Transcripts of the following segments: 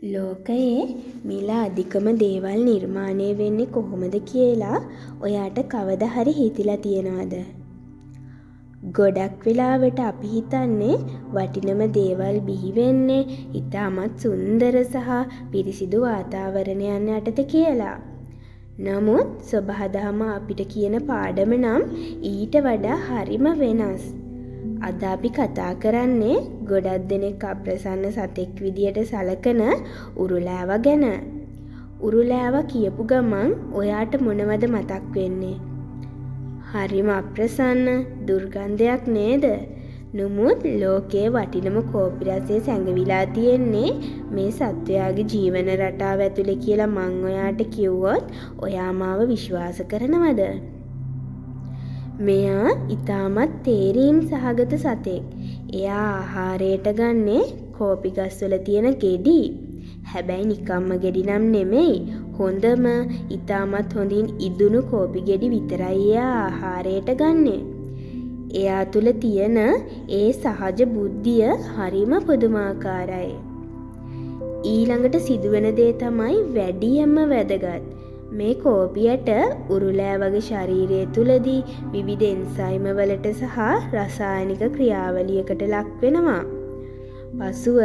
ලෝකයේ මිල අධිකම දේවල් නිර්මාණය වෙන්නේ කොහොමද කියලා ඔයාට කවදා හරි හිතිලා තියෙනවද? ගොඩක් වෙලාවට අපි හිතන්නේ වටිනම දේවල් බිහි වෙන්නේ ඉතාමත් සුන්දර සහ පිරිසිදු වාතාවරණයන් යටතේ කියලා. නමුත් සබහාදහම අපිට කියන පාඩම නම් ඊට වඩා හරිම වෙනස්. අද අපි කතා කරන්නේ ගොඩක් දෙනෙක් අප්‍රසන්න සතෙක් විදියට සලකන උරුලෑව ගැන. උරුලෑව කියපු ගමන් ඔයාට මොනවද මතක් වෙන්නේ? හරිම අප්‍රසන්න දුර්ගන්ධයක් නේද? නමුත් ලෝකයේ වටිනම කෝපි රසය සැඟවිලා තියෙන්නේ මේ සත්වයාගේ ජීවන රටාව ඇතුලේ කියලා මං ඔයාට කිව්වොත් ඔයා මාව විශ්වාස කරනවද? මෙයා ඉතාමත් තේරීම් සහගත සතෙක්. එයා ආහාරයට ගන්නේ කෝපි ගස්වල තියෙන ගෙඩි. හැබැයි නිකම්ම ගෙඩි නම් නෙමෙයි. හොඳම ඉතාමත් හොඳින් ඉදුණු කෝපි ගෙඩි විතරයි එයා ආහාරයට ගන්නෙ. එයා තුල තියෙන ඒ සහජ බුද්ධිය හරිම පුදුමාකාරයි. ඊළඟට සිදුවෙන දේ තමයි වැඩියෙන්ම වැදගත්. මේ කෝපියට උරුලෑවගේ ශරීරය තුලදී විවිධ එන්සයිම වලට සහ රසායනික ක්‍රියාවලියකට ලක් වෙනවා. පසුව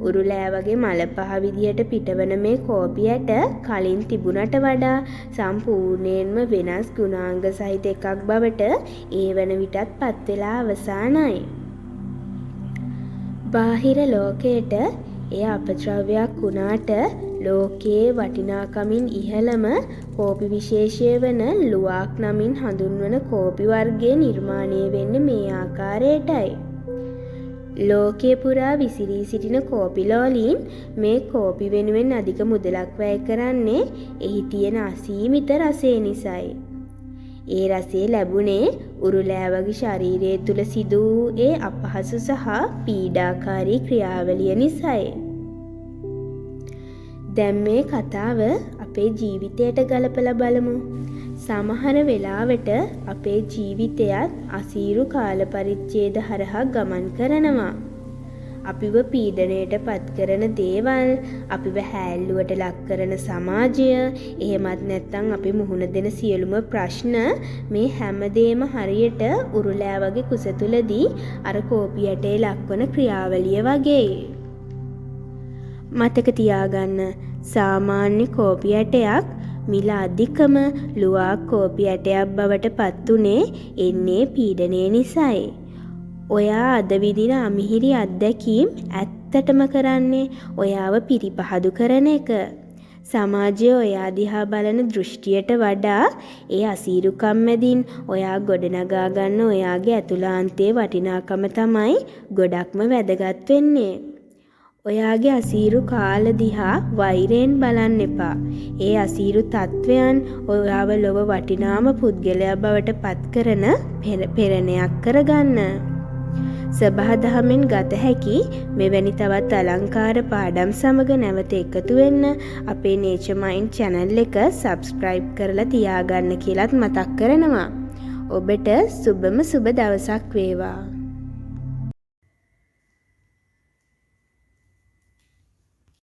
උරුලෑවගේ මල පහ විදියට පිටවන මේ කෝපියට කලින් තිබුණට වඩා සම්පූර්ණයෙන්ම වෙනස් ගුණාංග සහිත එකක් බවට ඒ වන විටත් පත් වෙලා අවසానයි. බාහිර ලෝකයට එය අපද්‍රව්‍යයක් වුණාට ලෝකයේ වටිනාකමින් ඉහළම කෝපි විශේෂය වන ලුවාක් නමින් හඳුන්වන කෝපි වර්ගය නිර්මාණය වෙන්නේ මේ ආකාරයටයි. ලෝකයේ පුරා විසිරී සිටින කෝපි ලෝලීන් මේ කෝපි වෙනුවෙන් අධික මුදලක් වැය කරන්නේ එහි තියෙන අසීමිත රසය නිසායි. ඒ රසය ලැබුණේ උරුලෑවගේ ශරීරය තුල සිදු වූ ඒ අපහසු සහ පීඩාකාරී ක්‍රියාවලිය නිසායි. දැන් මේ කතාව අපේ ජීවිතයට ගලපලා බලමු. සමහර වෙලාවට අපේ ජීවිතයත් අසීරු කාල පරිච්ඡේද හරහා ගමන් කරනවා. අපිව පීඩණයට පත් කරන දේවල්, අපිව හැල්ලුවට ලක් කරන සමාජය, එහෙමත් නැත්නම් අපි මුහුණ දෙන සියලුම ප්‍රශ්න මේ හැමදේම හරියට උරුලෑවගේ කුස තුලදී අර කෝපියටේ ලක්වන ක්‍රියාවලිය වගේ. මතක තියාගන්න, සාමාන්‍ය කෝපි ඇටයක් මිල අධිකම ලුවා කෝපි ඇටයක් බවට පත් උනේ එන්නේ පීඩනය නිසායි. ඔයා අද විඳින අමිහිරි අත්දැකීම් ඇත්තටම කරන්නේ ඔයාව පිරිපහදු කරන එක. සමාජය ඔයා දිහා බලන දෘෂ්ටියට වඩා ඒ අසීරුකම් මැදින් ඔයා ගොඩනගා ගන්න ඔයාගේ ඇතුළාන්තයේ වටිනාකම තමයි ගොඩක්ම වැදගත් වෙන්නේ. ඔයාගේ අසීරු කාල දිහා වෛරයෙන් බලන්න එපා. ඒ අසීරු තත්වයන් ඔයාව ලොව වටිනාම පුද්ගලයා බවට පත් කරන පෙරණයක් කරගන්න. සබහාදහමෙන් ගත හැකි මෙවැනි තවත් අලංකාර පාඩම් සමග නැවත එකතු වෙන්න අපේ Nature Mind channel එක subscribe කරලා තියාගන්න කියලාත් මතක් කරනවා. ඔබට සුබම සුබ දවසක් වේවා.